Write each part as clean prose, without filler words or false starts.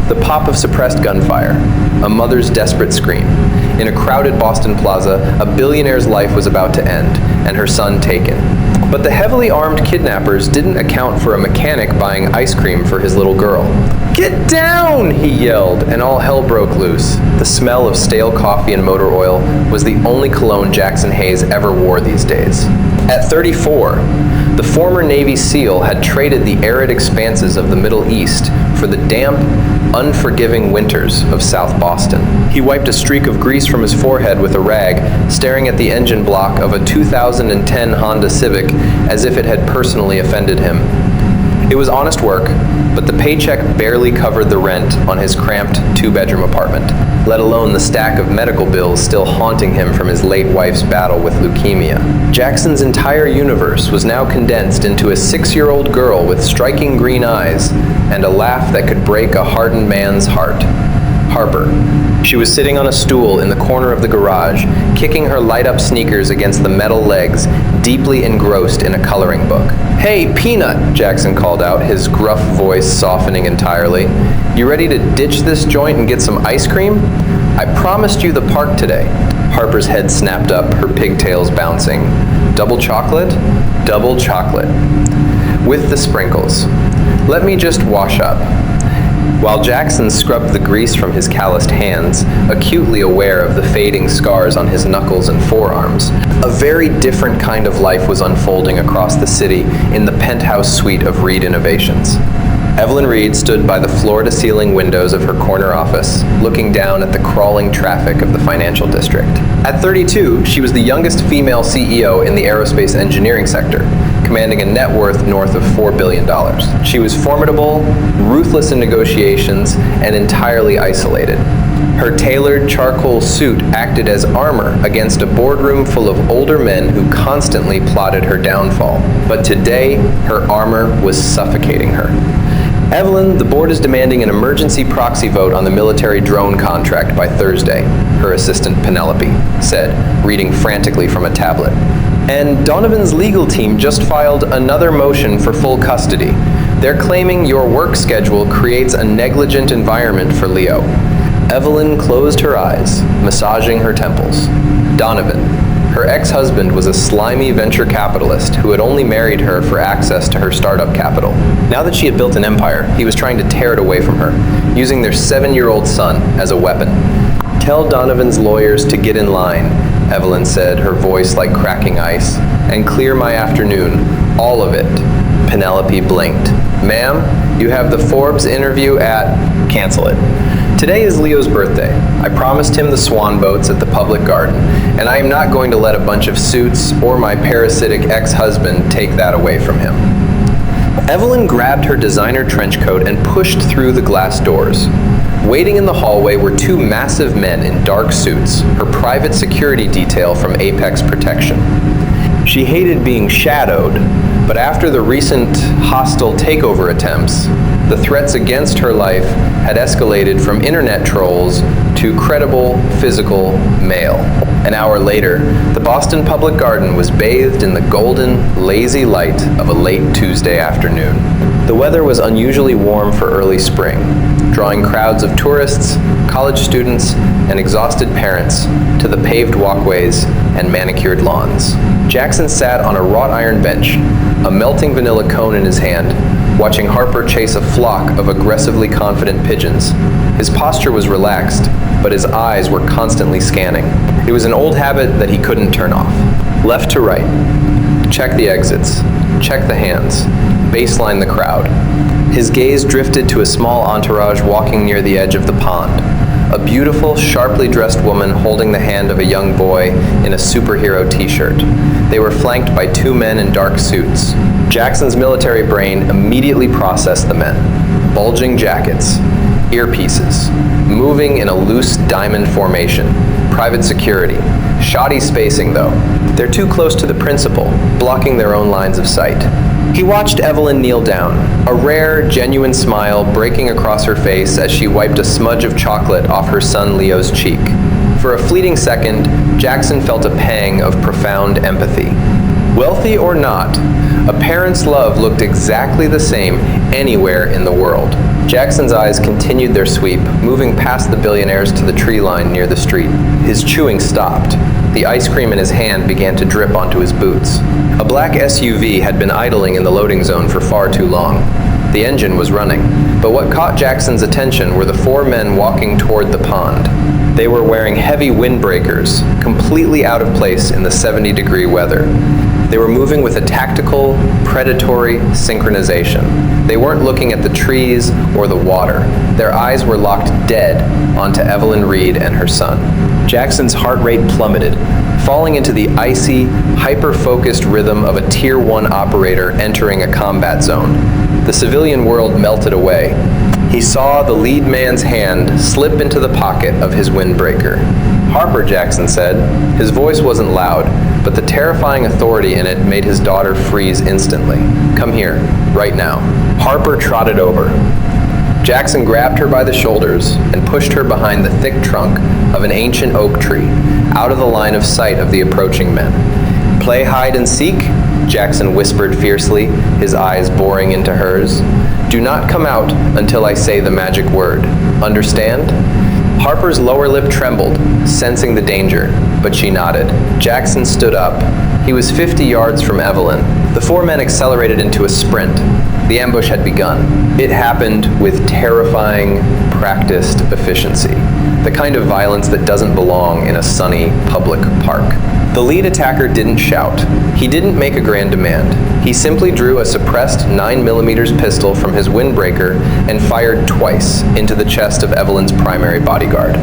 The pop of suppressed gunfire, a mother's desperate scream. In a crowded Boston plaza, a billionaire's life was about to end, and her son taken. But the heavily armed kidnappers didn't account for a mechanic buying ice cream for his little girl. "Get down!" he yelled, and all hell broke loose. The smell of stale coffee and motor oil was the only cologne Jackson Hayes ever wore these days. At 34, the former Navy SEAL had traded the arid expanses of the Middle East for the damp, unforgiving winters of South Boston. He wiped a streak of grease from his forehead with a rag, staring at the engine block of a 2010 Honda Civic as if it had personally offended him. It was honest work, but the paycheck barely covered the rent on his cramped two-bedroom apartment, let alone the stack of medical bills still haunting him from his late wife's battle with leukemia. Jackson's entire universe was now condensed into a 6-year-old girl with striking green eyes and a laugh that could break a hardened man's heart. Harper. She was sitting on a stool in the corner of the garage, kicking her light-up sneakers against the metal legs, deeply engrossed in a coloring book. "Hey, Peanut," Jackson called out, his gruff voice softening entirely. "You ready to ditch this joint and get some ice cream? I promised you the park today." Harper's head snapped up, her pigtails bouncing. "Double chocolate?" "Double chocolate. With the sprinkles. Let me just wash up." While Jackson scrubbed the grease from his calloused hands, acutely aware of the fading scars on his knuckles and forearms, a very different kind of life was unfolding across the city in the penthouse suite of Reed Innovations. Evelyn Reed stood by the floor-to-ceiling windows of her corner office, looking down at the crawling traffic of the financial district. At 32, she was the youngest female CEO in the aerospace engineering sector, commanding a net worth north of $4 billion. She was formidable, ruthless in negotiations, and entirely isolated. Her tailored charcoal suit acted as armor against a boardroom full of older men who constantly plotted her downfall. But today, her armor was suffocating her. "Evelyn, the board is demanding an emergency proxy vote on the military drone contract by Thursday," her assistant Penelope said, reading frantically from a tablet. "And Donovan's legal team just filed another motion for full custody. They're claiming your work schedule creates a negligent environment for Leo." Evelyn closed her eyes, massaging her temples. Donovan, her ex-husband, was a slimy venture capitalist who had only married her for access to her startup capital. Now that she had built an empire, he was trying to tear it away from her, using their 7-year-old son as a weapon. "Tell Donovan's lawyers to get in line," Evelyn said, her voice like cracking ice, "and clear my afternoon, all of it." Penelope blinked. "Ma'am, you have the Forbes interview at..." "Cancel it. Today is Leo's birthday. I promised him the swan boats at the public garden, and I am not going to let a bunch of suits or my parasitic ex-husband take that away from him." Evelyn grabbed her designer trench coat and pushed through the glass doors. Waiting in the hallway were 2 massive men in dark suits, her private security detail from Apex Protection. She hated being shadowed, but after the recent hostile takeover attempts, the threats against her life had escalated from internet trolls to credible physical mail. An hour later, the Boston Public Garden was bathed in the golden, lazy light of a late Tuesday afternoon. The weather was unusually warm for early spring, drawing crowds of tourists, college students, and exhausted parents to the paved walkways and manicured lawns. Jackson sat on a wrought iron bench, a melting vanilla cone in his hand, watching Harper chase a flock of aggressively confident pigeons. His posture was relaxed, but his eyes were constantly scanning. It was an old habit that he couldn't turn off. Left to right. Check the exits. Check the hands. Baseline the crowd. His gaze drifted to a small entourage walking near the edge of the pond. A beautiful, sharply dressed woman holding the hand of a young boy in a superhero t-shirt. They were flanked by 2 men in dark suits. Jackson's military brain immediately processed the men. Bulging jackets, earpieces, moving in a loose diamond formation, private security. Shoddy spacing, though. They're too close to the principal, blocking their own lines of sight. He watched Evelyn kneel down, a rare, genuine smile breaking across her face as she wiped a smudge of chocolate off her son Leo's cheek. For a fleeting second, Jackson felt a pang of profound empathy. Wealthy or not, a parent's love looked exactly the same anywhere in the world. Jackson's eyes continued their sweep, moving past the billionaires to the tree line near the street. His chewing stopped. The ice cream in his hand began to drip onto his boots. A black SUV had been idling in the loading zone for far too long. The engine was running, but what caught Jackson's attention were the four men walking toward the pond. They were wearing heavy windbreakers, completely out of place in the 70-degree weather. They were moving with a tactical, predatory synchronization. They weren't looking at the trees or the water. Their eyes were locked dead onto Evelyn Reed and her son. Jackson's heart rate plummeted, falling into the icy, hyper-focused rhythm of a Tier 1 operator entering a combat zone. The civilian world melted away. He saw the lead man's hand slip into the pocket of his windbreaker. "Harper," Jackson said. His voice wasn't loud, but the terrifying authority in it made his daughter freeze instantly. "Come here, right now." Harper trotted over. Jackson grabbed her by the shoulders and pushed her behind the thick trunk of an ancient oak tree, out of the line of sight of the approaching men. "Play hide and seek?" Jackson whispered fiercely, his eyes boring into hers. "Do not come out until I say the magic word. Understand?" Harper's lower lip trembled, sensing the danger, but she nodded. Jackson stood up. He was 50 yards from Evelyn. The four men accelerated into a sprint. The ambush had begun. It happened with terrifying, practiced efficiency, the kind of violence that doesn't belong in a sunny public park. The lead attacker didn't shout. He didn't make a grand demand. He simply drew a suppressed 9mm pistol from his windbreaker and fired twice into the chest of Evelyn's primary bodyguard.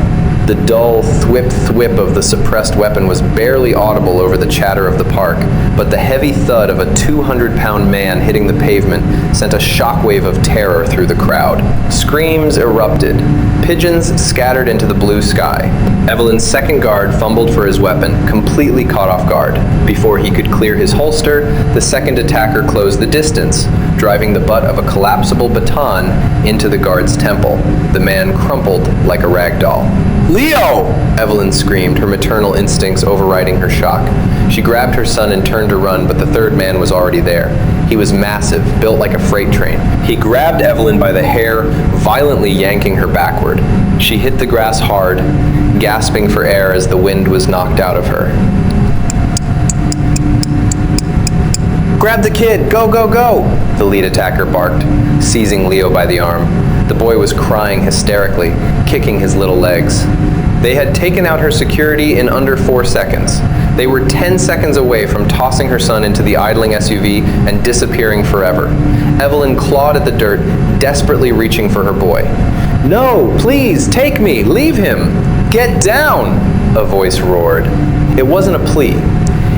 The dull thwip-thwip of the suppressed weapon was barely audible over the chatter of the park, but the heavy thud of a 200-pound man hitting the pavement sent a shockwave of terror through the crowd. Screams erupted. Pigeons scattered into the blue sky. Evelyn's second guard fumbled for his weapon, completely caught off guard. Before he could clear his holster, the second attacker closed the distance, driving the butt of a collapsible baton into the guard's temple. The man crumpled like a rag doll. "Leo!" Evelyn screamed, her maternal instincts overriding her shock. She grabbed her son and turned to run, but the third man was already there. He was massive, built like a freight train. He grabbed Evelyn by the hair, violently yanking her backward. She hit the grass hard, gasping for air as the wind was knocked out of her. "Grab the kid! Go, go, go!" the lead attacker barked, seizing Leo by the arm. The boy was crying hysterically, kicking his little legs. They had taken out her security in under 4 seconds. They were 10 seconds away from tossing her son into the idling SUV and disappearing forever. Evelyn clawed at the dirt, desperately reaching for her boy. "No, please, take me, leave him! Get down!" a voice roared. It wasn't a plea.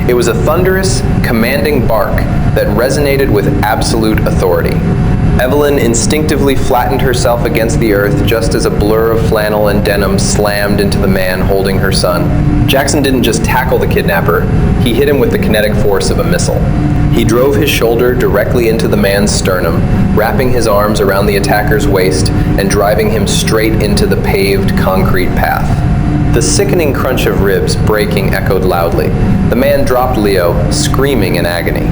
It was a thunderous, commanding bark that resonated with absolute authority. Evelyn instinctively flattened herself against the earth just as a blur of flannel and denim slammed into the man holding her son. Jackson didn't just tackle the kidnapper, he hit him with the kinetic force of a missile. He drove his shoulder directly into the man's sternum, wrapping his arms around the attacker's waist and driving him straight into the paved concrete path. The sickening crunch of ribs breaking echoed loudly. The man dropped Leo, screaming in agony.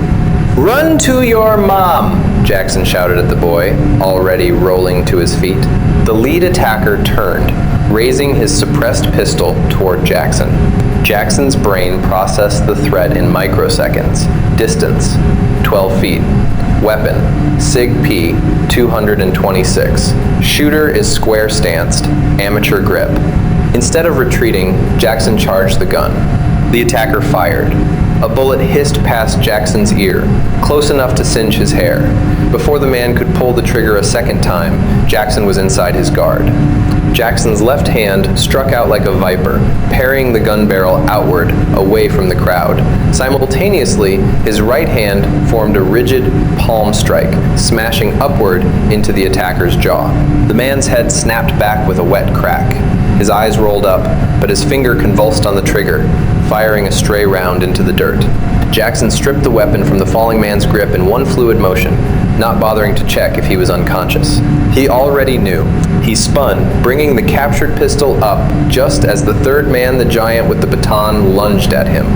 "Run to your mom!" Jackson shouted at the boy, already rolling to his feet. The lead attacker turned, raising his suppressed pistol toward Jackson. Jackson's brain processed the threat in microseconds. Distance, 12 feet. Weapon, SIG-P 226. Shooter is square-stanced, amateur grip. Instead of retreating, Jackson charged the gun. The attacker fired. A bullet hissed past Jackson's ear, close enough to singe his hair. Before the man could pull the trigger a second time, Jackson was inside his guard. Jackson's left hand struck out like a viper, parrying the gun barrel outward, away from the crowd. Simultaneously, his right hand formed a rigid palm strike, smashing upward into the attacker's jaw. The man's head snapped back with a wet crack. His eyes rolled up, but his finger convulsed on the trigger, firing a stray round into the dirt. Jackson stripped the weapon from the falling man's grip in one fluid motion, not bothering to check if he was unconscious. He already knew. He spun, bringing the captured pistol up just as the third man, the giant with the baton, lunged at him.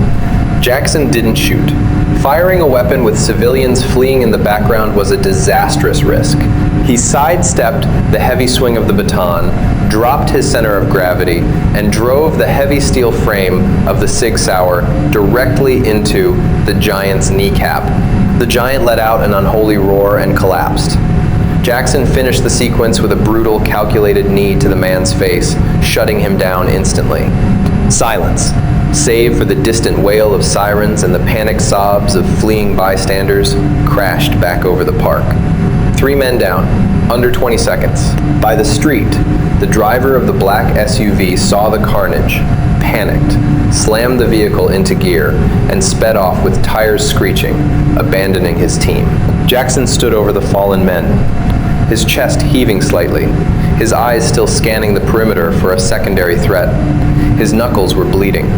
Jackson didn't shoot. Firing a weapon with civilians fleeing in the background was a disastrous risk. He sidestepped the heavy swing of the baton, dropped his center of gravity, and drove the heavy steel frame of the Sig Sauer directly into the giant's kneecap. The giant let out an unholy roar and collapsed. Jackson finished the sequence with a brutal, calculated knee to the man's face, shutting him down instantly. Silence, save for the distant wail of sirens and the panicked sobs of fleeing bystanders, crashed back over the park. 3 men down, under 20 seconds. By the street, the driver of the black SUV saw the carnage, panicked, slammed the vehicle into gear, and sped off with tires screeching, abandoning his team. Jackson stood over the fallen men, his chest heaving slightly, his eyes still scanning the perimeter for a secondary threat. His knuckles were bleeding.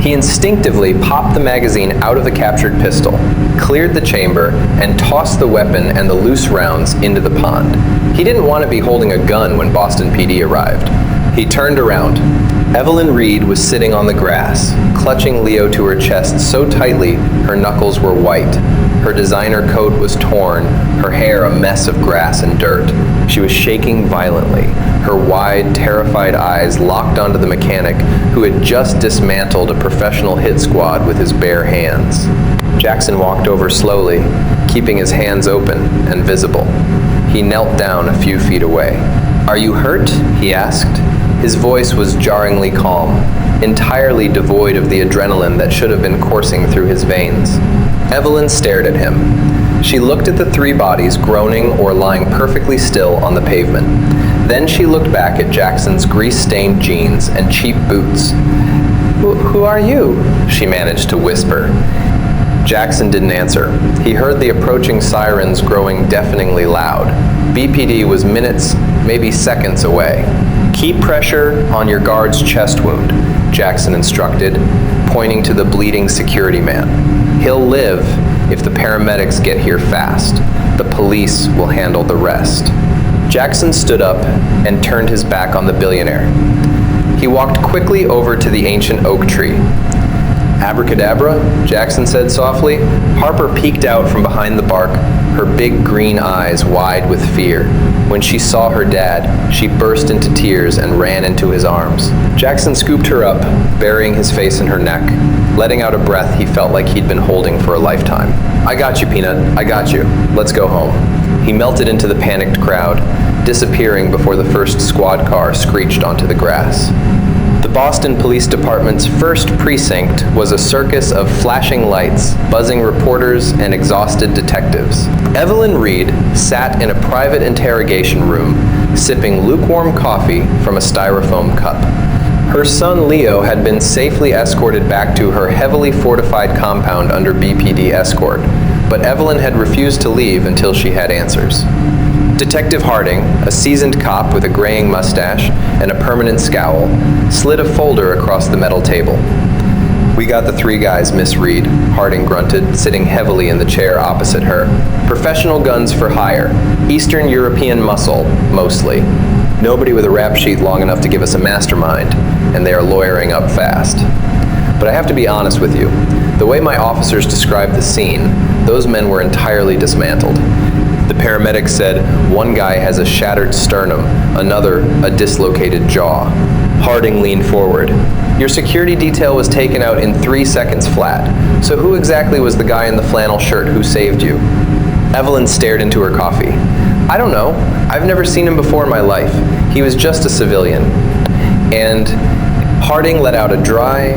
He instinctively popped the magazine out of the captured pistol, cleared the chamber, and tossed the weapon and the loose rounds into the pond. He didn't want to be holding a gun when Boston PD arrived. He turned around. Evelyn Reed was sitting on the grass, clutching Leo to her chest so tightly her knuckles were white. Her designer coat was torn, her hair a mess of grass and dirt. She was shaking violently, her wide, terrified eyes locked onto the mechanic who had just dismantled a professional hit squad with his bare hands. Jackson walked over slowly, keeping his hands open and visible. He knelt down a few feet away. "Are you hurt?" he asked. His voice was jarringly calm, entirely devoid of the adrenaline that should have been coursing through his veins. Evelyn stared at him. She looked at the 3 bodies groaning or lying perfectly still on the pavement. Then she looked back at Jackson's grease-stained jeans and cheap boots. Who are you?" she managed to whisper. Jackson didn't answer. He heard the approaching sirens growing deafeningly loud. BPD was minutes, maybe seconds away. "Keep pressure on your guard's chest wound," Jackson instructed, pointing to the bleeding security man. "He'll live if the paramedics get here fast. The police will handle the rest." Jackson stood up and turned his back on the billionaire. He walked quickly over to the ancient oak tree. "Abracadabra," Jackson said softly. Harper peeked out from behind the bark, her big green eyes wide with fear. When she saw her dad, she burst into tears and ran into his arms. Jackson scooped her up, burying his face in her neck, letting out a breath he felt like he'd been holding for a lifetime. "I got you, Peanut. I got you. Let's go home." He melted into the panicked crowd, disappearing before the first squad car screeched onto the grass. The Boston Police Department's first precinct was a circus of flashing lights, buzzing reporters, and exhausted detectives. Evelyn Reed sat in a private interrogation room, sipping lukewarm coffee from a styrofoam cup. Her son Leo had been safely escorted back to her heavily fortified compound under BPD escort, but Evelyn had refused to leave until she had answers. Detective Harding, a seasoned cop with a graying mustache and a permanent scowl, slid a folder across the metal table. "We got the 3 guys, Miss Reed," Harding grunted, sitting heavily in the chair opposite her. "Professional guns for hire. Eastern European muscle, mostly. Nobody with a rap sheet long enough to give us a mastermind, and they are lawyering up fast. But I have to be honest with you. The way my officers described the scene, those men were entirely dismantled. The paramedics said one guy has a shattered sternum, another a dislocated jaw." Harding leaned forward. "Your security detail was taken out in 3 seconds flat, so who exactly was the guy in the flannel shirt who saved you?" Evelyn stared into her coffee. "I don't know. I've never seen him before in my life. He was just a civilian." And Harding let out a dry,